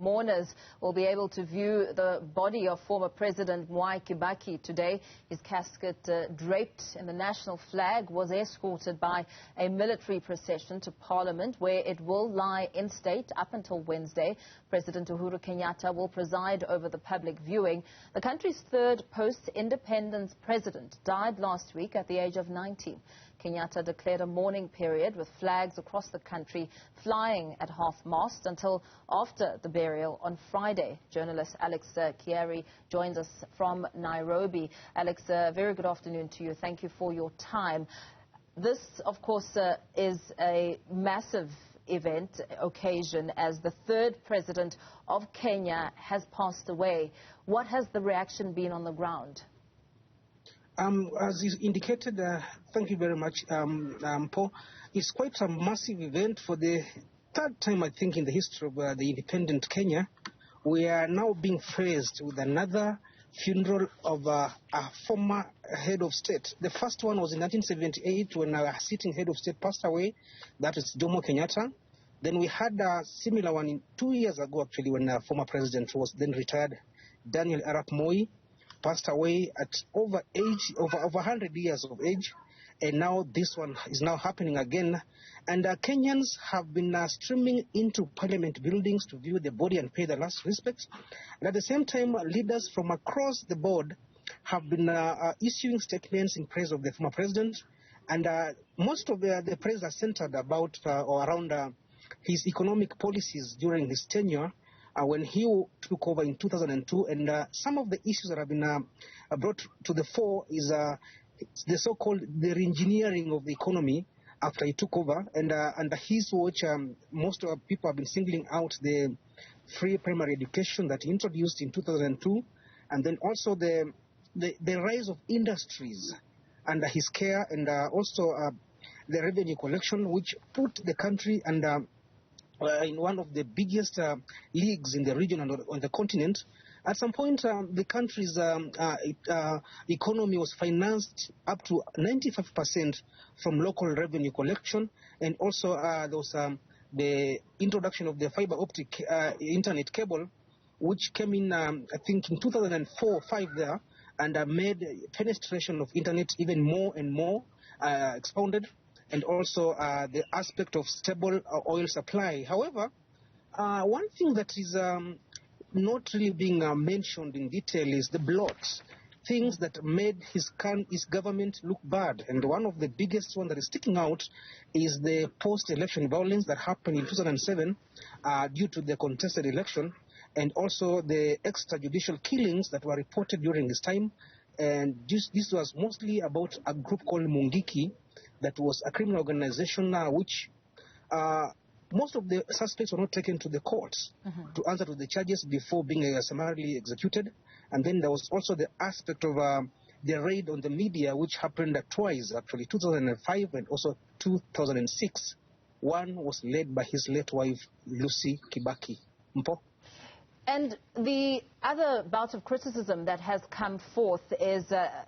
Mourners will be able to view the body of former President Mwai Kibaki today. His casket, draped in the national flag, was escorted by a military procession to Parliament, where it will lie in state up until Wednesday. President Uhuru Kenyatta will preside over the public viewing. The country's third post-independence president died last week at the age of 90. Kenyatta declared a mourning period with flags across the country flying at half-mast until after the burial on Friday. Journalist Alex Kiarie joins us from Nairobi. Alex, very good afternoon to you. Thank you for your time. This, of course, is a massive occasion as the third president of Kenya has passed away. What has the reaction been on the ground? As is indicated, thank you very much, Paul. It's quite a massive event for the third time, I think, in the history of the independent Kenya. We are now being faced with another funeral of a former head of state. The first one was in 1978 when our sitting head of state passed away. That is Jomo Kenyatta. Then we had a similar one 2 years ago, actually, when our former president was then retired, Daniel Arap Moi, passed away at over 100 years of age, and now this one is now happening again. And Kenyans have been streaming into parliament buildings to view the body and pay the last respects. And at the same time, leaders from across the board have been issuing statements in praise of the former president, and most of the praise are centered about or around his economic policies during his tenure. When he took over in 2002, and some of the issues that have been brought to the fore is the so-called the re-engineering of the economy after he took over, and under his watch, most of people have been singling out the free primary education that he introduced in 2002, and then also the rise of industries under his care, and also the revenue collection, which put the country under in one of the biggest leagues in the region and on the continent. At some point, the country's economy was financed up to 95% from local revenue collection, and also there was the introduction of the fiber optic internet cable, which came in, I think, in 2004-05 there, and made penetration of internet even more and more expounded, and also the aspect of stable oil supply. However, one thing that is not really being mentioned in detail is the blots, things that made his government look bad. And one of the biggest one that is sticking out is the post-election violence that happened in 2007 due to the contested election, and also the extrajudicial killings that were reported during this time. And this was mostly about a group called Mungiki, that was a criminal organization which most of the suspects were not taken to the courts to answer to the charges before being summarily executed. And then there was also the aspect of the raid on the media, which happened twice, actually, 2005 and also 2006. One was led by his late wife, Lucy Kibaki. Mpo? And the other bout of criticism that has come forth is a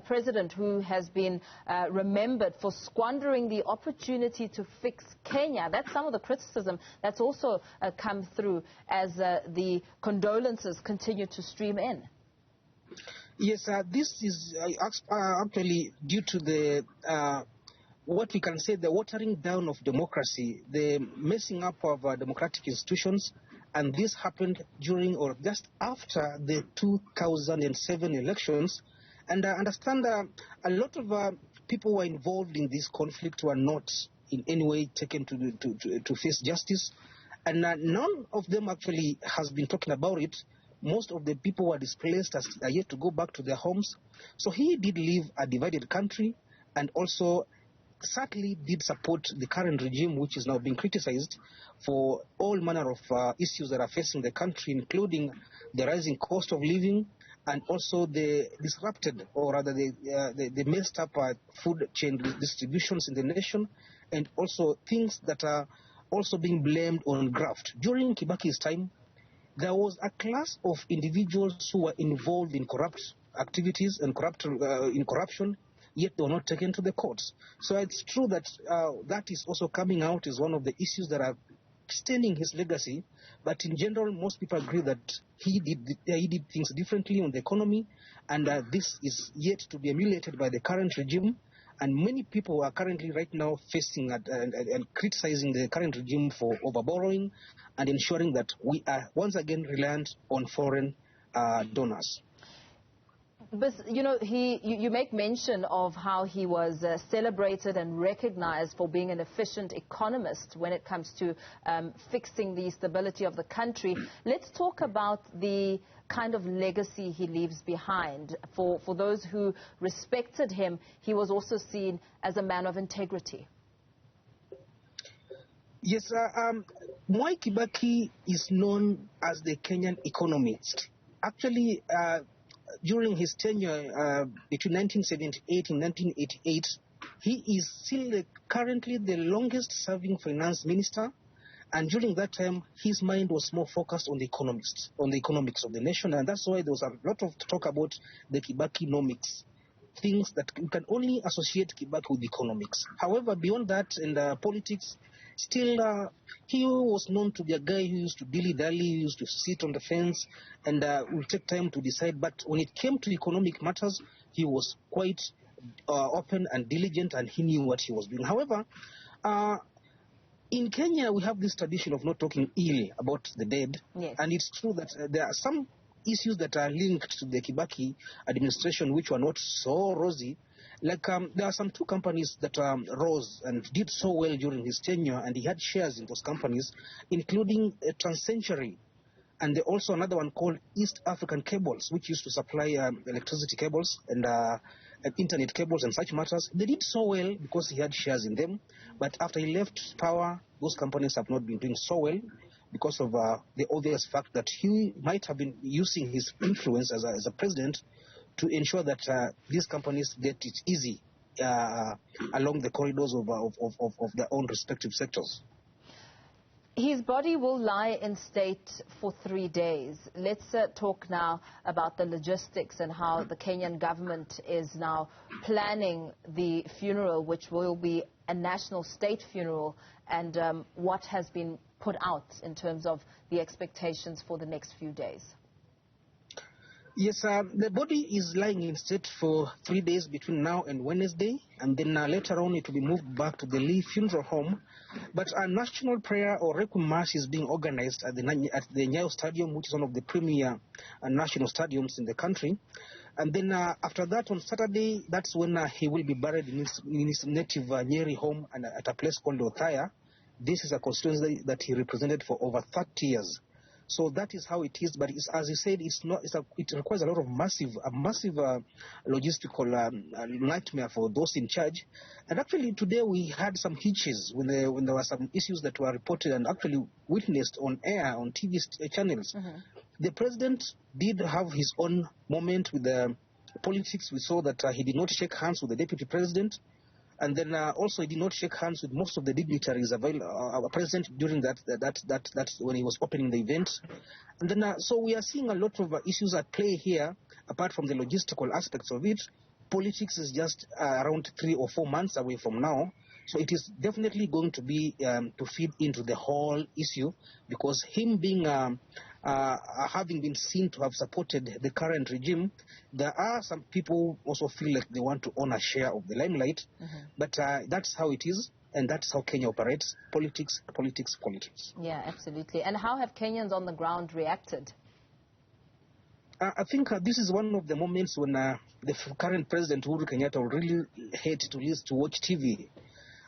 president who has been remembered for squandering the opportunity to fix Kenya. That's some of the criticism that's also come through as the condolences continue to stream in. Yes, this is actually due to the what we can say the watering down of democracy, the messing up of democratic institutions, and this happened during or just after the 2007 elections. And I understand a lot of people who were involved in this conflict were not in any way taken to face justice. And none of them actually has been talking about it. Most of the people who were displaced are yet to go back to their homes. So he did leave a divided country, and also certainly did support the current regime, which is now being criticized for all manner of issues that are facing the country, including the rising cost of living, and also the disrupted, or rather the messed up food chain distributions in the nation, and also things that are also being blamed on graft. During Kibaki's time, there was a class of individuals who were involved in corrupt activities and in corruption, yet they were not taken to the courts. So it's true that that is also coming out as one of the issues that are staining his legacy. But in general, most people agree that he did things differently on the economy, and this is yet to be emulated by the current regime. And many people are currently right now facing and criticizing the current regime for overborrowing and ensuring that we are once again reliant on foreign donors. But, you make mention of how he was celebrated and recognized for being an efficient economist when it comes to fixing the stability of the country. Let's talk about the kind of legacy he leaves behind. For those who respected him, he was also seen as a man of integrity. Yes, Mwai Kibaki is known as the Kenyan economist. Actually, during his tenure between 1978 and 1988, he is still currently the longest-serving finance minister. And during that time, his mind was more focused on the economics of the nation. And that's why there was a lot of talk about the Kibakinomics, things that you can only associate Kibaki with economics. However, beyond that, in politics, still, he was known to be a guy who used to dilly-dally, used to sit on the fence, and would take time to decide. But when it came to economic matters, he was quite open and diligent, and he knew what he was doing. However, in Kenya, we have this tradition of not talking ill about the dead. Yes. And it's true that there are some issues that are linked to the Kibaki administration which were not so rosy. Like there are some two companies that rose and did so well during his tenure, and he had shares in those companies, including TransCentury, and also another one called East African Cables, which used to supply electricity cables and internet cables and such matters. They did so well because he had shares in them, but after he left power, those companies have not been doing so well because of the obvious fact that he might have been using his influence as a president to ensure that these companies get it easy along the corridors of their own respective sectors. His body will lie in state for 3 days. Let's talk now about the logistics and how the Kenyan government is now planning the funeral, which will be a national state funeral, and what has been put out in terms of the expectations for the next few days. Yes, the body is lying in state for 3 days between now and Wednesday, and then later on it will be moved back to the Lee Funeral Home. But a national prayer or requiem mass is being organized at the Nyayo Stadium, which is one of the premier national stadiums in the country. And then after that, on Saturday, that's when he will be buried in his native Nyeri home and at a place called Othaya. This is a constituency that he represented for over 30 years. So that is how it is, but as you said, it requires a lot of massive logistical nightmare for those in charge. And actually today we had some hitches when there were some issues that were reported and actually witnessed on air on TV channels. Mm-hmm. The president did have his own moment with the politics. We saw that he did not shake hands with the deputy president. And then also he did not shake hands with most of the dignitaries present during that when he was opening the event. And then so we are seeing a lot of issues at play here. Apart from the logistical aspects of it, politics is just around 3 or 4 months away from now. So it is definitely going to be to feed into the whole issue, because him being having been seen to have supported the current regime, there are some people who also feel like they want to own a share of the limelight. Mm-hmm. But that's how it is, and that's how Kenya operates. Politics, politics, politics. Yeah, absolutely. And how have Kenyans on the ground reacted? I think this is one of the moments when the current president, Uhuru Kenyatta, would really hate to watch TV.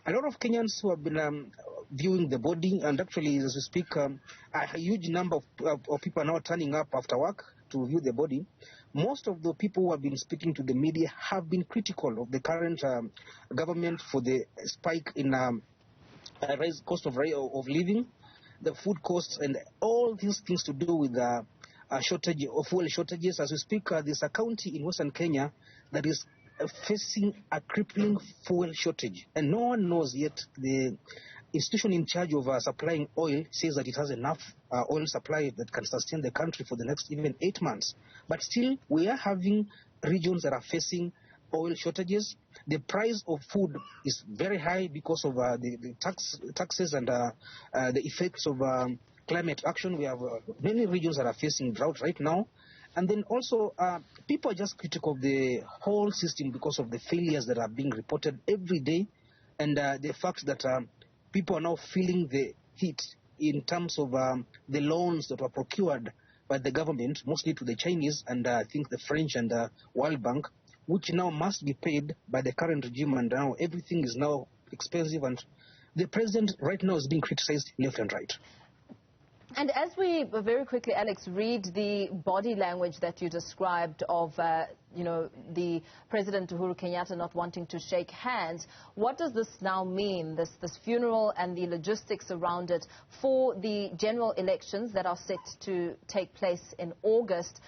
A lot of Kenyans who have been viewing the body, and actually, as we speak, a huge number of people are now turning up after work to view the body. Most of the people who have been speaking to the media have been critical of the current government for the spike in rise cost of living, the food costs, and all these things to do with shortage of fuel shortages. As we speak, there's a county in Western Kenya that is facing a crippling fuel shortage, and no one knows yet. The institution in charge of supplying oil says that it has enough oil supply that can sustain the country for the next even 8 months. But still, we are having regions that are facing oil shortages. The price of food is very high because of the taxes and the effects of climate action. We have many regions that are facing drought right now. And then also, people are just critical of the whole system because of the failures that are being reported every day, and the fact that people are now feeling the heat in terms of the loans that were procured by the government, mostly to the Chinese and I think the French and World Bank, which now must be paid by the current regime, and now everything is now expensive, and the president right now is being criticized left and right. And as we very quickly, Alex, read the body language that you described of, the President Uhuru Kenyatta not wanting to shake hands, what does this now mean, this funeral and the logistics around it for the general elections that are set to take place in August?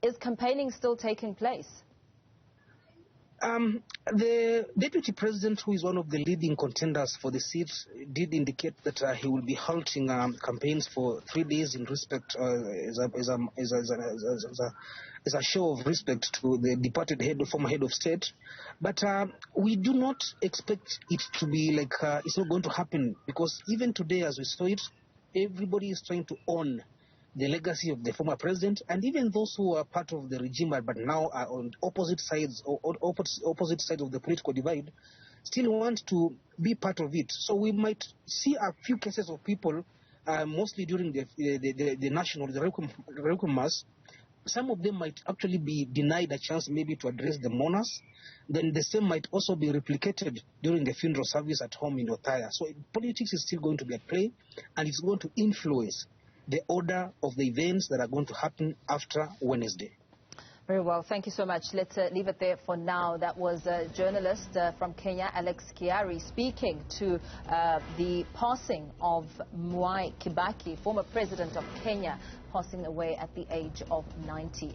Is campaigning still taking place? The deputy president, who is one of the leading contenders for the seat, did indicate that he will be halting campaigns for 3 days in respect, as a show of respect to the departed former head of state. But we do not expect it to be like it's not going to happen, because even today, as we saw it, everybody is trying to own the legacy of the former president, and even those who are part of the regime but now are on opposite sides or opposite sides of the political divide still want to be part of it. So we might see a few cases of people, mostly during the national, the Requiem Mass. Some of them might actually be denied a chance maybe to address the mourners. Then the same might also be replicated during the funeral service at home in Othaya. So politics is still going to be at play, and it's going to influence the order of the events that are going to happen after Wednesday. Very well. Thank you so much. Let's leave it there for now. That was a journalist from Kenya, Alex Kiarie, speaking to the passing of Mwai Kibaki, former president of Kenya, passing away at the age of 90.